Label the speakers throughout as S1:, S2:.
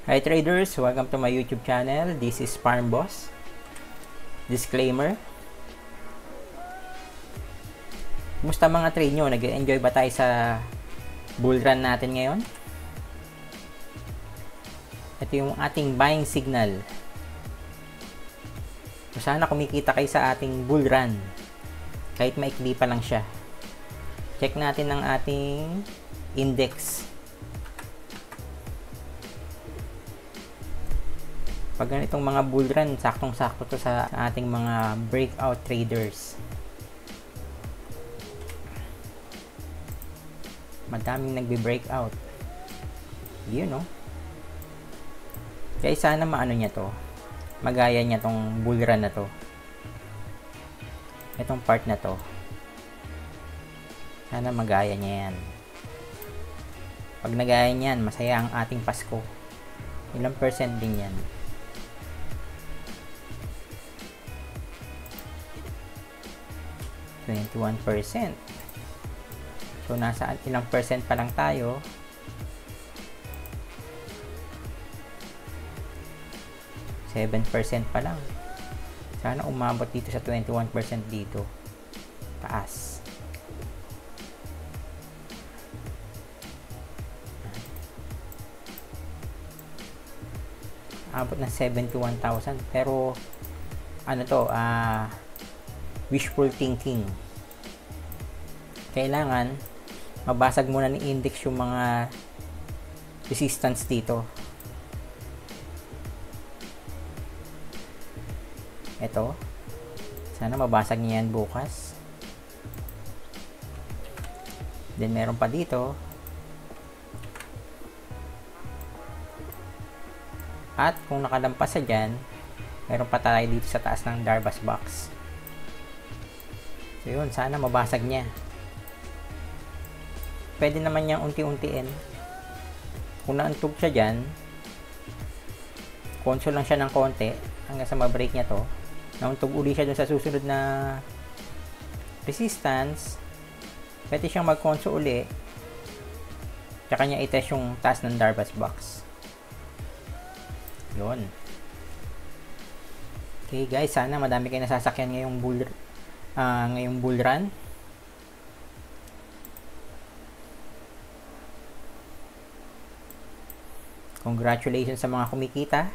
S1: Hi traders, welcome to my YouTube channel. This is Farm Boss. Disclaimer. Kumusta mga trade nyo? Nag-enjoy ba tayo sa bull run natin ngayon? Ito yung ating buying signal. So, sana kumikita kayo sa ating bull run. Kahit maikli pa lang siya. Check natin ang ating index. Pag ganitong mga bull run, saktong-sakto to sa ating mga breakout traders. Madaming nagbe-breakout. Yun, no? Kaya sana maano niya to. Magaya niya tong bull run na to. Itong part na to. Sana magaya niya yan. Pag nagaya niyan, masaya ang ating Pasko. Ilang percent din yan? 21%. So, nasa ilang percent pa lang tayo? 7% pa lang. Sana umabot dito sa 21% dito. Taas. Abot na 71,000. Pero, ano to, wishful thinking. Kailangan mabasag muna ni index yung mga resistance dito. Ito. Sana mabasag niya yan bukas. Then meron pa dito. At kung nakalampas sa dyan, meron pa tayo dito sa taas ng Darvas box. So yun, sana mabasag niya. Pwede naman niyang unti-untiin. Kung naantog siya dyan, console lang siya ng konti hanggang sa ma-break niya to. Nauntog uli siya dun sa susunod na resistance, pwede siyang mag-console uli. Tsaka niya i-test yung taas ng Darvas box. Yun. Okay guys, sana madami kayo nasasakyan ngayong bull run. Congratulations sa mga kumikita.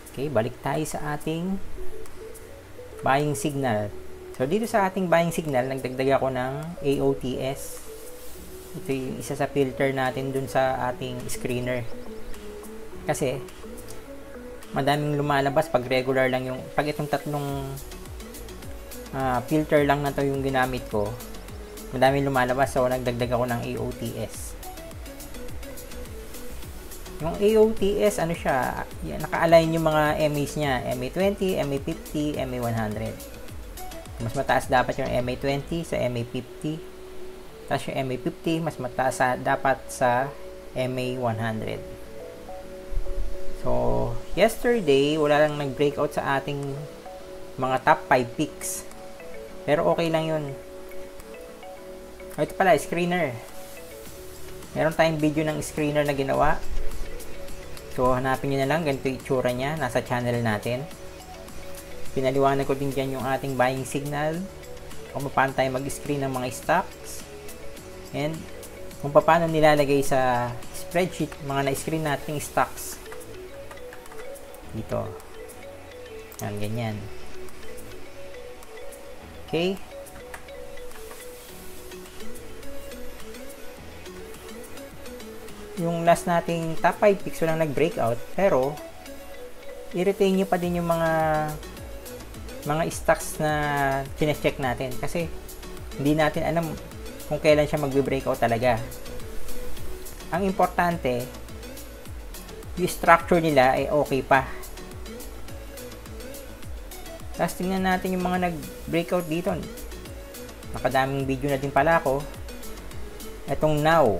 S1: Okay, balik tayo sa ating buying signal. So, dito sa ating buying signal, nagdagdag ako ng AOTS. Ito yung isa sa filter natin dun sa ating screener. Kasi, madaming lumalabas pag regular lang yung, pag itong tatlong filter lang na to yung ginamit ko, madaming lumalabas. So, nagdagdag ako ng AOTS. Yung AOTS, ano siya, naka-align yung mga MAs niya. MA20, MA50, MA100. Mas mataas dapat yung MA20 sa MA50. Tapos yung MA50, mas mataas dapat sa MA100. So, yesterday, wala lang nag-breakout sa ating mga top 5 picks. Pero okay lang yun. Ito pala, screener. Meron tayong video ng screener na ginawa. So, hanapin nyo na lang. Ganito yung itsura niya. Nasa channel natin. Pinaliwanag ko din dyan yung ating buying signal. Kung paano tayo mag-screen ng mga stocks. And, kung paano nilalagay sa spreadsheet mga na-screen nating stocks. Dito. Yan, ganyan. Okay. Yung last nating top 5 picks walang nag-breakout, pero i-retain nyo pa din yung mga stocks na chine-check natin kasi hindi natin alam kung kailan siya magbe-breakout talaga. Ang importante, yung structure nila ay okay pa. Tapos tingnan natin yung mga nag-breakout dito. Nakadaming video na din pala ako. Etong Now.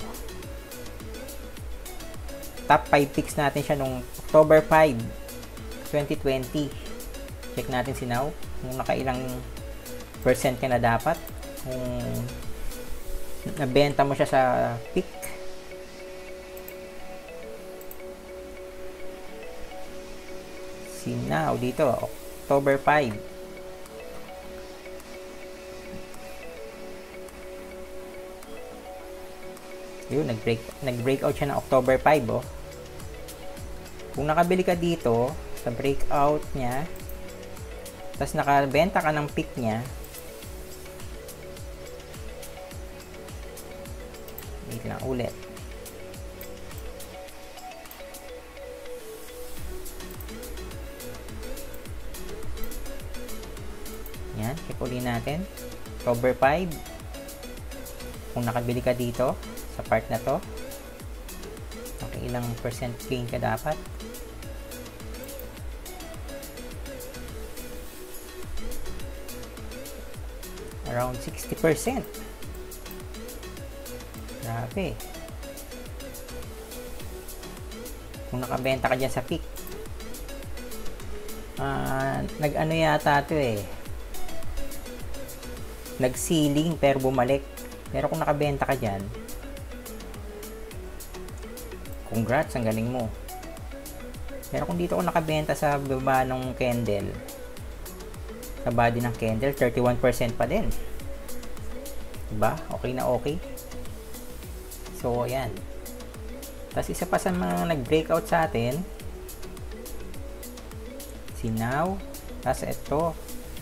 S1: Top 5 picks natin siya nung October 5, 2020. Check natin si Now. Kung nakailang percent ka na dapat. Kung nabenta mo siya sa pick. See now, dito, October 5. Yun, nag-breakout siya ng October 5, oh. Kung nakabili ka dito, sa breakout niya, tapos nakabenta ka ng peak niya, wait lang ulit. Yan, check ulit natin. October 5. Kung nakabili ka dito, sa part na to, okay, ilang percent gain ka dapat? Around 60%. Grabe. Kung nakabenta ka dyan sa peak. Nag-ano yata ito eh. Nag-ceiling pero bumalik. Pero kung nakabenta ka dyan, congrats, ang galing mo. Pero kung dito ako nakabenta sa baba ng candle, sa body ng candle, 31% pa din. Diba? Okay na okay. So, ayan. Tapos isa pa sa mga nag-breakout sa atin, si Now, tapos ito,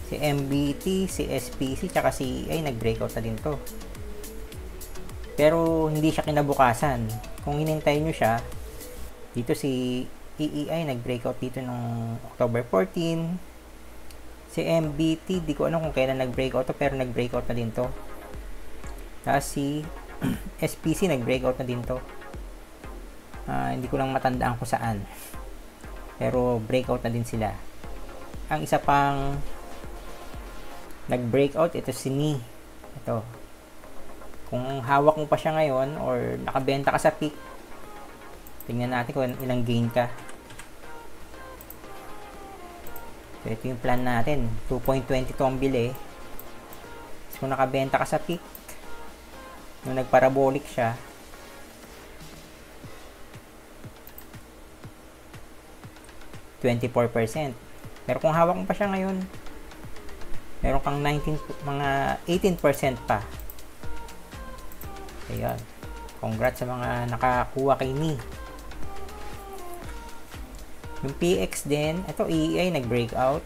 S1: si MBT, si SPC, tsaka si EI, nag-breakout na din to. Pero, hindi siya kinabukasan. Kung hinintay nyo siya, dito si EEI, nag-breakout dito noong October 14. Si MBT, di ko alam kung kailan nag-breakout to, pero nag-breakout na din to. Tapos si SPC, nag-breakout na din to. Hindi ko lang matandaan kung saan. Pero breakout na din sila. Ang isa pang nag-breakout, ito si NI. Ito. Kung hawak mo pa siya ngayon or nakabenta ka sa peak, tingnan natin kung ilang gain ka. So, ito yung plan natin. 2.20 to ang bili. So, kung nakabenta ka sa peak, nung nagparabolic siya, $24. Pero kung hawak mo pa siya ngayon, meron kang mga 18% pa. Ayan. Congrats sa mga nakakuha kay NI. Yung PX din, ito EEI nag-breakout.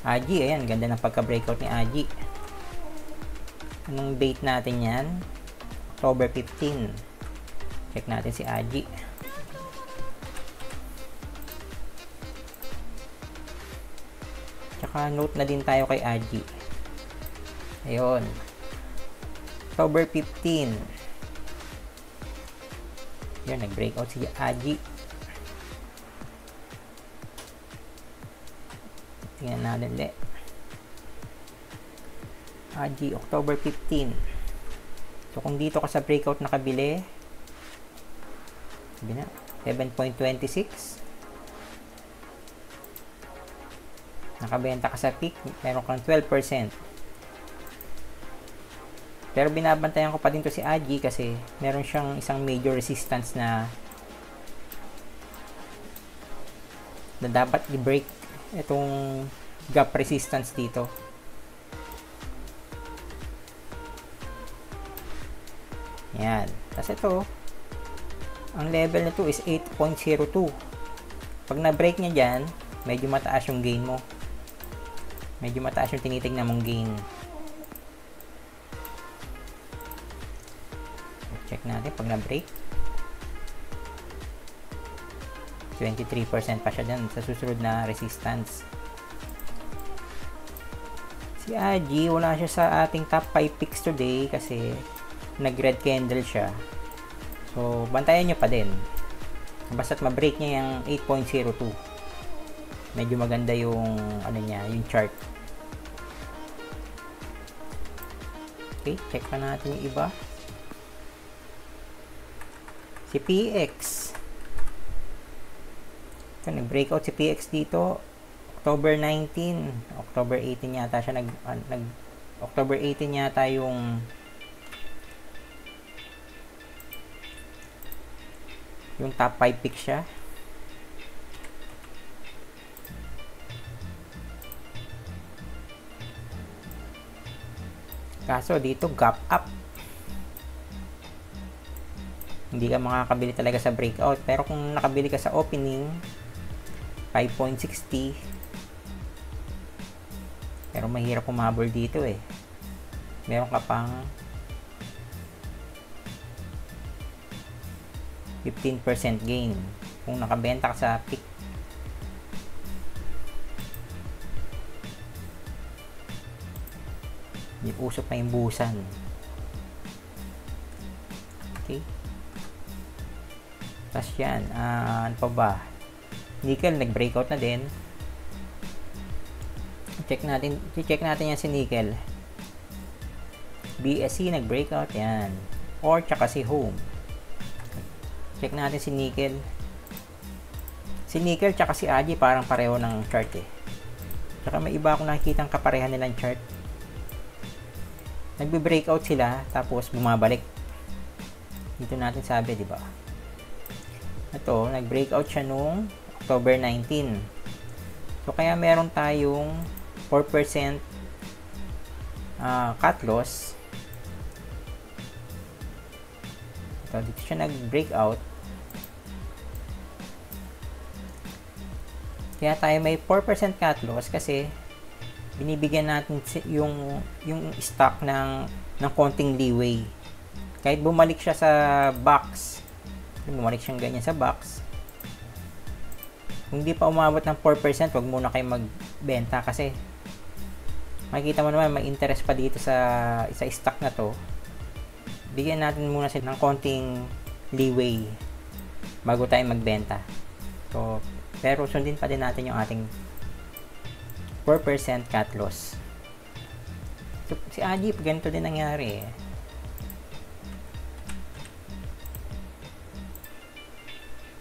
S1: AGI, ayan, ganda ng pagka-breakout ni AGI. Anong date natin yan? October 15. Check natin si AGI. Tsaka note na din tayo kay AGI. Ayun. October 15. Yan, nag-breakout si AGI. Tingnan natin ulit. AGI, October 15. So, kung dito ka sa breakout nakabili, sabi na, 7.26. Nakabenta ka sa peak, meron kang 12%. Pero binabantayan ko pa din to si AGI kasi meron siyang isang major resistance na dapat i-break itong gap resistance dito. Yan. Tapos ito, ang level nito is 8.02. Pag na-break niya dyan, medyo mataas yung gain mo. Medyo mataas yung tinitignan mong gain. Check natin pag na-break. 23% pa siya dyan sa susunod na resistance. Si AGI, wala siya sa ating top 5 picks today kasi nag-red candle siya. So, bantayan nyo pa din. Basta't ma-break niya yung 8.02. Medyo maganda yung ano niya, yung chart. Okay, check pa natin yung iba. Si PX. So, nag-breakout si PX dito October 19. October 18 yata siya October 18 yata yung top 5 pick siya. Kaso dito gap up. Hindi ka makakabili talaga sa breakout. Pero kung nakabili ka sa opening 5.60, pero mahirap humabol dito eh. Meron ka pang 15% gain kung nakabenta ka sa peak. Usok na yung busan. Okay. Tapos yan, ano pa ba? Nickel, nag-breakout na din. Check natin yan si nickel. BSC, nag-breakout yan. Or, tsaka si home. Check natin si nickel. Si nickel, tsaka si AGI, parang pareho ng chart eh. Tsaka may iba akong nakikitang kaparehan nilang chart. Nagbe-breakout sila, tapos bumabalik. Dito natin sabi, di ba? Ito, nag-breakout siya nung October 19. So, kaya meron tayong 4% cut loss. Ito, dito siya nag-breakout. Kaya tayo may 4% cut loss kasi binibigyan natin yung stock ng konting leeway. Kahit bumalik siya sa box, bumalik siyang ganyan sa box, kung di pa umabot ng 4%, wag muna kayo magbenta kasi makikita mo naman may interest pa dito sa stock na to. Bigyan natin muna sila ng konting leeway bago tayo magbenta. So, pero sundin pa din natin yung ating 4% cut loss. So, si AGI, ganito din nangyari eh.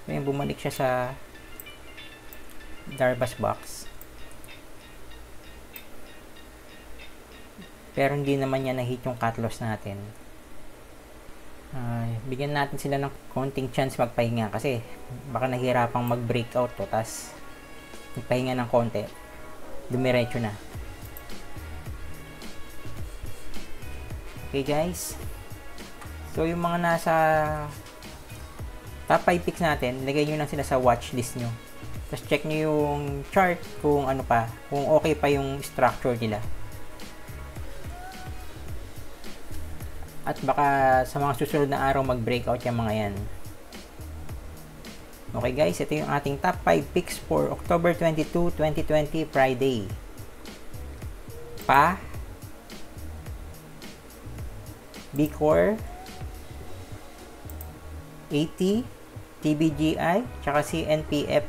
S1: Ngayon, bumalik siya sa Darbas box. Pero hindi naman niya na-hit yung cut loss natin. Bigyan natin sila ng konting chance magpahinga kasi baka nahihirapang mag-breakout to, tas magpahinga ng konti, dumiretso na. Okay guys, so yung mga nasa top 5 picks natin, lagay nyo lang sila sa watch list nyo, tapos check nyo yung chart kung ano pa, kung okay pa yung structure nila. At baka sa mga susunod na araw mag-breakout yung mga yan. Okay guys, ito yung ating top 5 picks for October 22, 2020, Friday. Pa, Bcore, AT, TBGI, tsaka CNPF.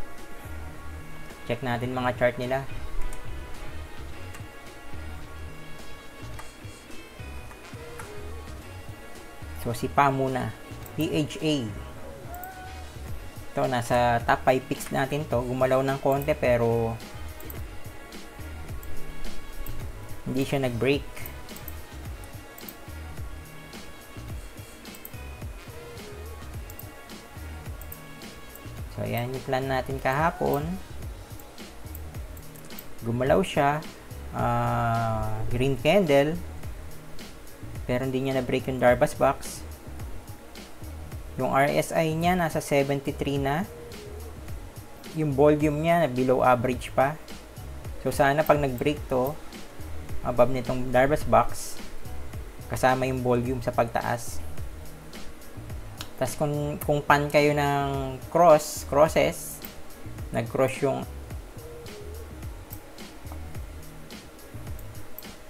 S1: Check natin mga chart nila. So, si Pa muna. PHA. Ito, nasa top 5 picks natin to. Gumalaw ng konti pero hindi siya nag-break. So, ayan yung plan natin kahapon. Gumalaw siya. Green candle. Pero hindi niya na-break yung Darbas box. Yung RSI niya nasa 73 na. Yung volume niya below average pa. So sana pag nag-break to above nitong Darbas box, kasama yung volume sa pagtaas. Tapos kung pan kayo ng crosses, nag-cross yung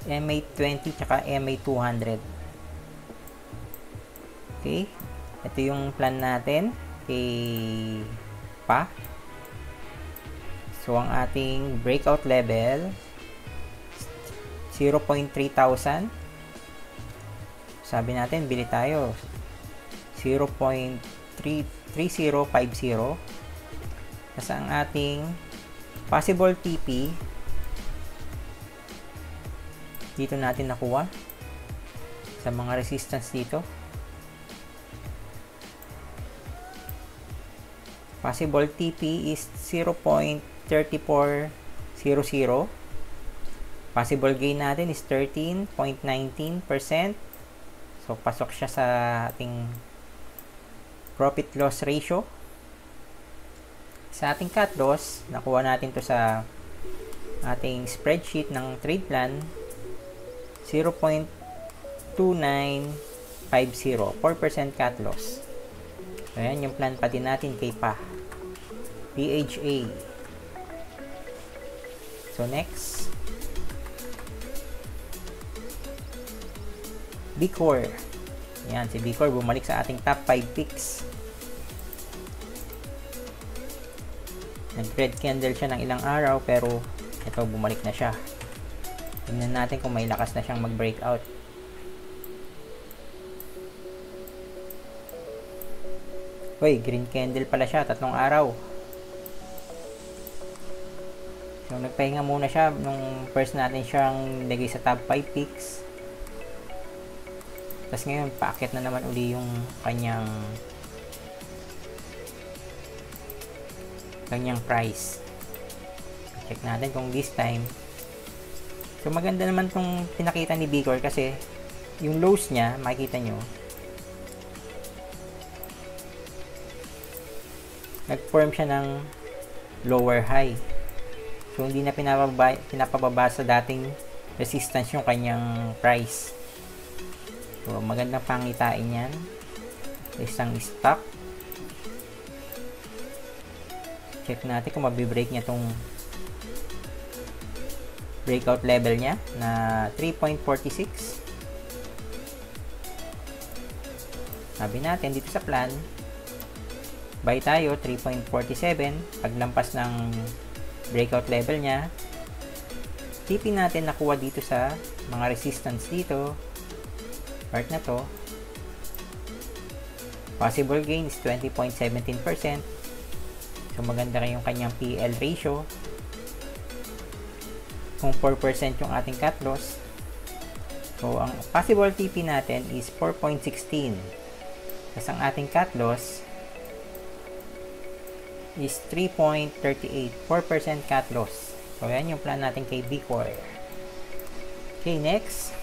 S1: MA20 tsaka MA200. Okay, ito yung plan natin kay Pa. So ang ating breakout level 0.3,000. Sabi natin bili tayo 0.3050. Kasi ang ating possible TP dito natin nakuha sa mga resistance dito. Possible TP is 0.3400. Possible gain natin is 13.19%. So, pasok siya sa ating profit loss ratio. Sa ating cut loss, nakuha natin to sa ating spreadsheet ng trade plan, 0.2950, 4% cut loss. So, ayan yung plan pa din natin kay PHA. So, next, Bicor. Ayan, si Bicor bumalik sa ating top 5 picks. Nag-red candle siya ng ilang araw, pero ito, bumalik na siya. Tingnan natin kung may lakas na siyang mag-breakout. Uy, green candle pala siya, 3 araw. So, nagpahinga muna siya nung first natin siyang nilagay sa top 5 picks. Tapos ngayon, paakyat na naman uli yung kanyang price. Check natin kung this time. So, maganda naman tong pinakita ni Bicor kasi yung lows niya, makikita nyo, nag-form siya ng lower high. So, hindi na pinapababa sa dating resistance yung kanyang price. So, magandang pangitain yan. Isang stock. Check natin kung mabibreak niya tong breakout level niya na 3.46. Sabi natin dito sa plan, buy tayo 3.47. Paglampas ng breakout level niya, TP natin nakuha dito sa mga resistance dito, part na to. Possible gain is 20.17%. So, maganda rin yung kanyang PL ratio. Kung 4% yung ating cut loss. So, ang possible TP natin is 4.16. Kasi ang ating cut loss is 3.38. 4% cut loss. So, yan yung plan natin kay Bicor. Okay, next.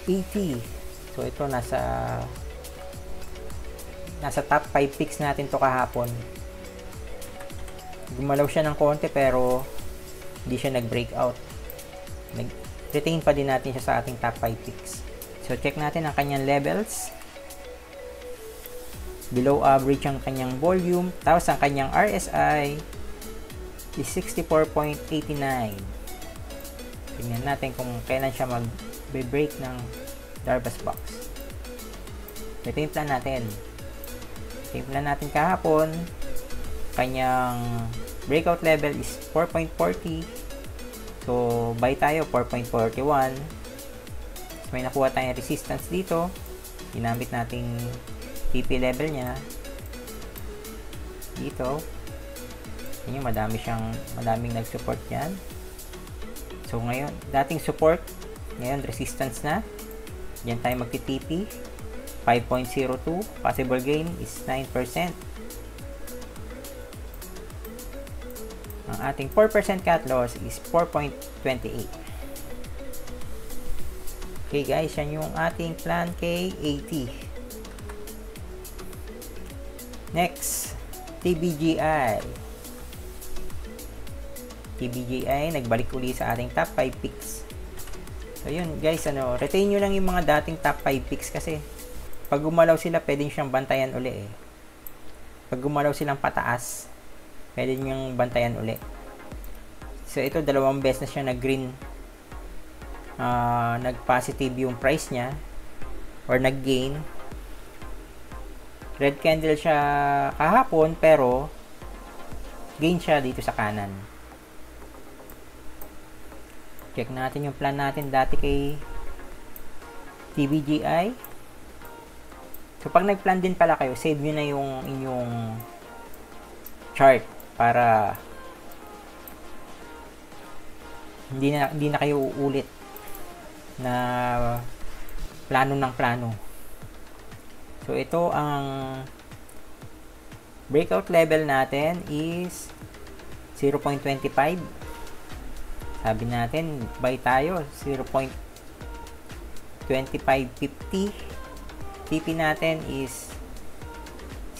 S1: AT. So, ito nasa top 5 picks natin to kahapon. Gumalaw siya ng konti pero hindi siya nag-breakout. Retain pa din natin siya sa ating top 5 picks. So, check natin ang kanyang levels. Below average ang kanyang volume. Tapos ang kanyang RSI is 64.89. Tingnan natin kung kailan siya mag-break ng Darvas box. Ito yung plan natin. Plan natin kahapon, kanyang breakout level is 4.40. So, buy tayo 4.41. So, may nakuha tayong resistance dito. Ginamit nating TP level niya dito. Yun, madaming nag-support yan. So, ngayon, dating support, ngayon resistance na. Diyan tayo magti-TP. 5.02, possible gain is 9%. Ang ating 4% cut loss is 4.28. Okay guys, yan yung ating plan kay AT. Next, TBGI. TBGI, nagbalik uli sa ating top 5 picks. So yun guys, retain nyo lang yung mga dating top 5 picks kasi pag gumalaw sila, pwedeng siyang bantayan uli eh. Pag gumalaw silang pataas, pwede niyang bantayan uli. So, ito, 2 beses na siya nag-green. Nag-positive yung price niya. Or nag-gain. Red candle siya kahapon, pero gain siya dito sa kanan. Check natin yung plan natin dati kay TBGI. So, pag nag-plan din pala kayo, save nyo na yung inyong chart para hindi na kayo uulit na plano ng plano. So, ito ang breakout level natin is 0.25. Sabi natin, buy tayo. 0.2550. TP natin is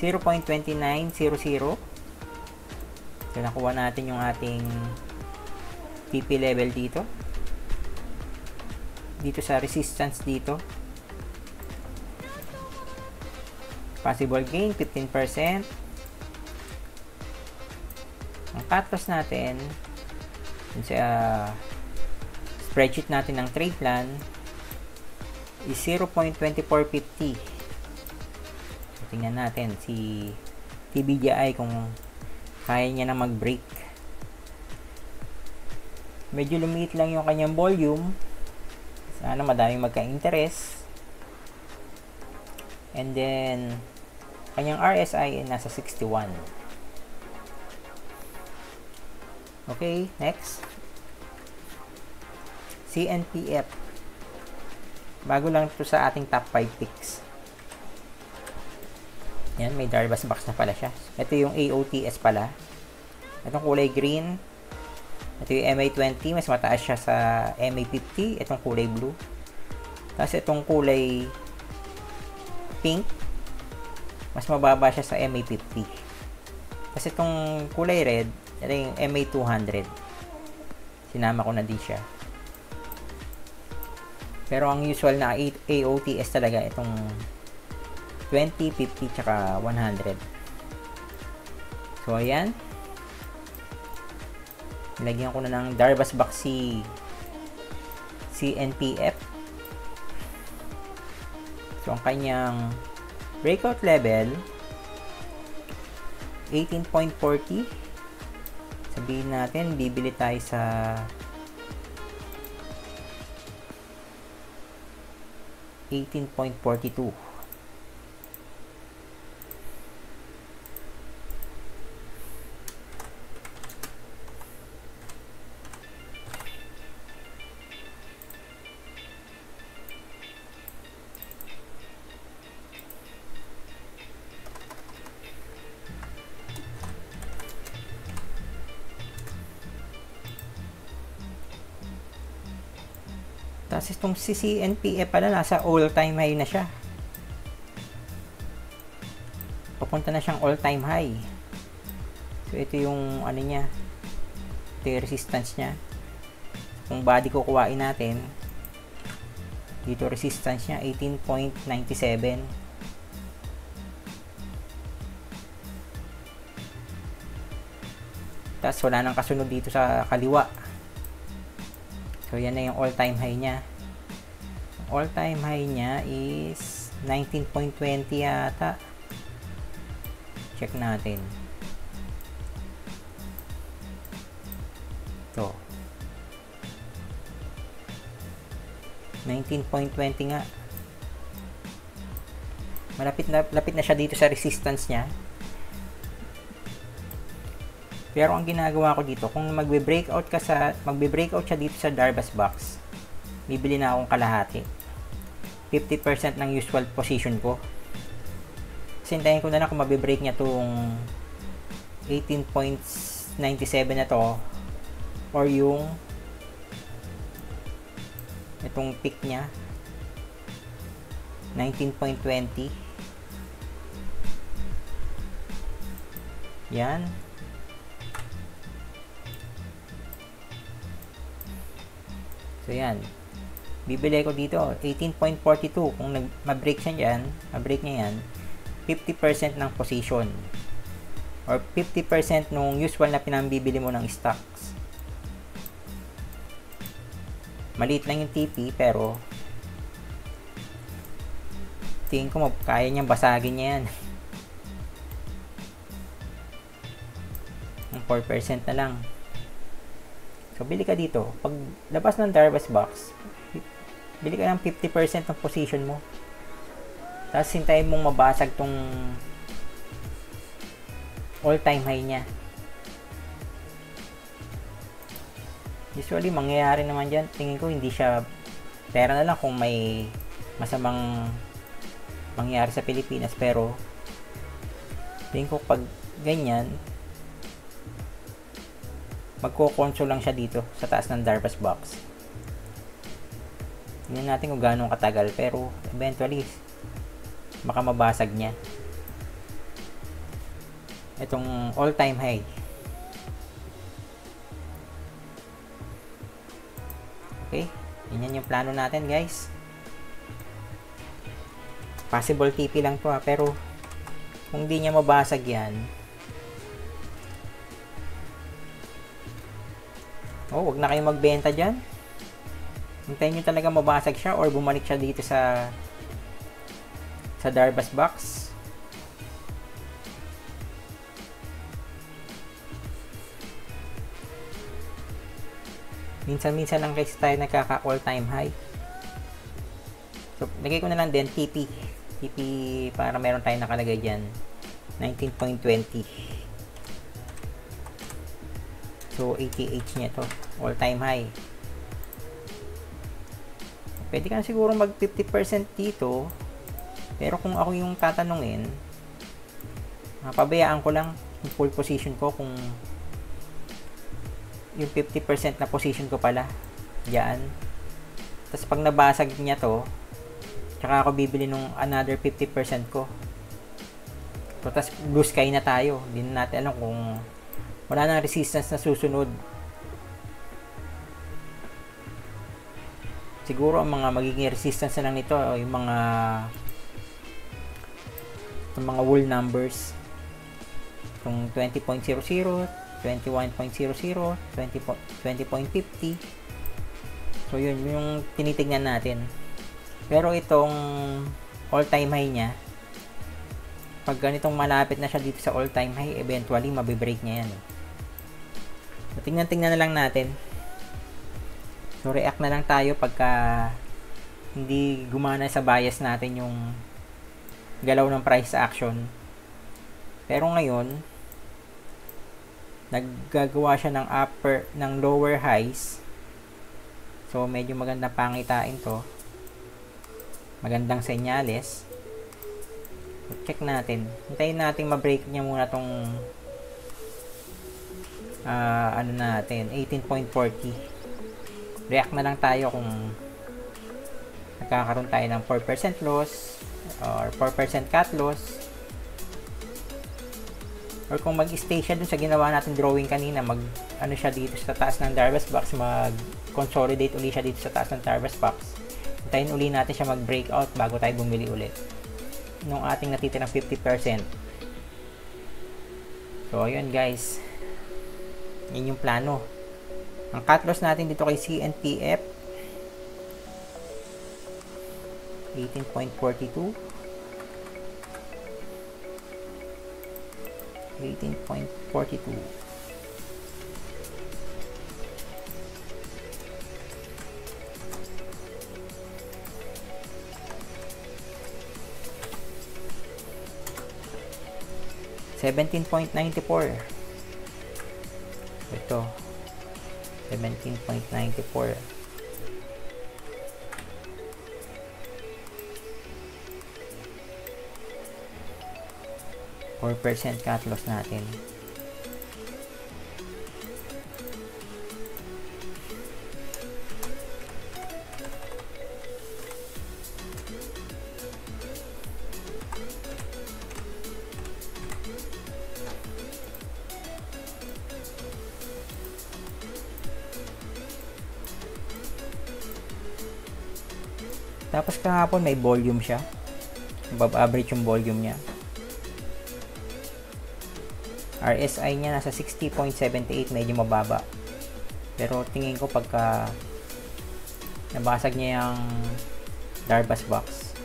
S1: 0.2900. So, nakuha natin yung ating TP level dito. Dito sa resistance dito. Possible gain, 15%. Ang cut loss natin, sa spreadsheet natin ng trade plan, is 0.2450. So, tingnan natin si TBJI kung kaya niya na mag-break. Medyo lumiit lang yung kanyang volume. Sana madaming magka-interest. And then, kanyang RSI ay nasa 61. Okay, next. CNPF. Bago lang ito sa ating top 5 picks. Yan, may Darvas box na pala siya. Ito yung AOTS pala. Itong kulay green. Ito yung MA20, mas mataas siya sa MA50. Itong kulay blue. Tapos itong kulay pink, mas mababa siya sa MA50. Kasi itong kulay red, ito yung MA200. Sinama ko na din siya. Pero ang usual na AOTS talaga itong 20, 50, tsaka 100. So, ayan. Nilagyan ko na ng Darvas box si CNPF. So, ang kanyang breakout level 18.40. Sabihin natin, bibili tayo sa 18.42. Tapos itong CNPF pala, nasa all-time high na siya. Papunta na siyang all-time high. So, ito yung ano niya. Ito yung resistance niya. Kung body kukuhain natin, dito resistance niya, 18.97. Tapos, wala nang kasunod dito sa kaliwa. So, yan na yung all-time high niya. All-time high niya is 19.20 yata. Check natin. Ito. 19.20 nga. Lapit na siya dito sa resistance niya. Pero ang ginagawa ko dito, kung magbe-breakout siya dito sa Darvas box, bibili na akong kalahati. 50% ng usual position ko. Sintayin ko na lang kung mabe-break niya tong 18.97 na to, or yung itong peak niya 19.20. Yan. So, yan. Bibili ko dito, 18.42. Kung ma-break siya dyan, ma-break niya yan, 50% ng position. Or 50% nung usual na pinambibili mo ng stocks. Maliit lang yung TP, pero tingin ko kaya niyang basagin niya yan. Ang 4% na lang. So, bili ka dito. Pag labas ng Darvas box, bili ka ng 50% ng position mo. Tapos, hintayin mong mabasag tong all-time high niya. Usually, mangyayari naman dyan. Tingin ko, hindi siya pera na lang kung may masamang mangyayari sa Pilipinas. Pero, tingin ko pag ganyan, magko-console lang siya dito sa taas ng Darvas box. Tingnan natin kung gaano katagal, pero eventually baka mabasag niya itong all-time high. Okay, yan yung plano natin guys. Possible TP lang to pero kung di niya mabasag yan, wag na kayong magbenta dyan. Hintayin nyo talaga mabasag siya or bumalik siya dito sa Darvas box. Minsan-minsan lang kasi tayo nagkaka all time high. So, lagay ko na lang din TP para meron tayong nakalagay dyan 19.20. So 80H niya to, all time high. Pwede ka na siguro mag 50% dito, pero kung ako yung tatanungin, pabayaan ko lang yung full position ko kung yung 50% na position ko pala diyan. Tapos pag nabasag niya to, tsaka ako bibili nung another 50% ko. So, tapos blue sky na tayo. Hindi na natin alam kung wala nang resistance na susunod. Siguro ang mga magiging resistance na lang nito yung mga whole numbers. Itong 20.00, 21.00, 20.50. So yun yung tinitignan natin. Pero itong all-time high niya, pag ganitong malapit na siya dito sa all-time high, eventually mabibreak niya yan. So, tingnan na lang natin. So react na lang tayo pagka hindi gumana sa bias natin yung galaw ng price action. Pero ngayon, naggagawa siya ng lower highs. So medyo magandang pangitain to. Magandang senyales. So, check natin. Hintayin natin ma-break niya muna tong ano natin, 18.40. React na lang tayo kung nagkakaroon tayo ng 4% loss or 4% cut loss, or kung mag-stay siya dun sa ginawa natin drawing kanina, mag ano siya dito sa taas ng Darvas box, mag-consolidate uli siya dito sa taas ng Darvas box. Hintayin uli natin siya mag-breakout bago tayo bumili ulit nung ating natitirang 50%. So ayun guys, yun yung plano. Ang cut loss natin dito kay CNPF 18.42, 18.42. $17.94. Ito 17.94. %4 cut loss natin. Tapos kahapon may volume siya. Above average yung volume niya. RSI niya nasa 60.78, medyo mababa. Pero tingin ko pagka nabasag niya yung Darvas box,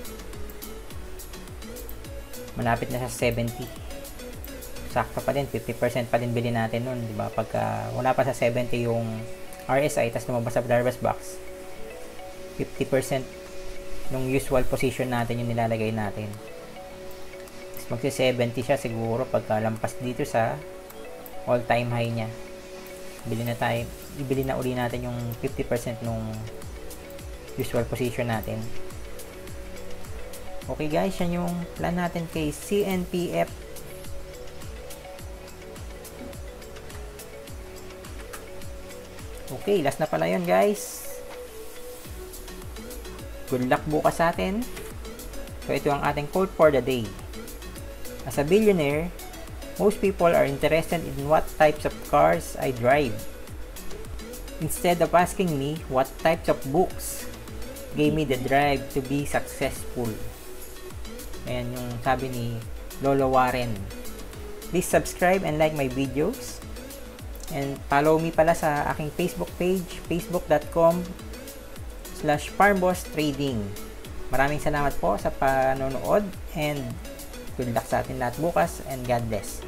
S1: malapit na sa 70. Sakto pa din, 50% pa din bilhin natin nun, di ba? Pagka wala pa sa 70 yung RSI, tas lumabas sa Darvas box, 50% nung usual position natin yung nilalagay natin. Magsi-70 siya siguro pagka lampas dito sa all-time high niya. Ibili na uli natin yung 50% nung usual position natin. Okay guys, yan yung plan natin kay CNPF. Okay, last na pala yun guys. Good luck bukas sa atin. So ito ang ating quote for the day. As a billionaire, most people are interested in what types of cars I drive, instead of asking me what types of books gave me the drive to be successful. Ayan yung sabi ni Lolo Warren. Please subscribe and like my videos. And follow me pala sa aking Facebook page, facebook.com/farmboss trading. Maraming salamat po sa panonood and good luck sa atin lahat bukas and God bless.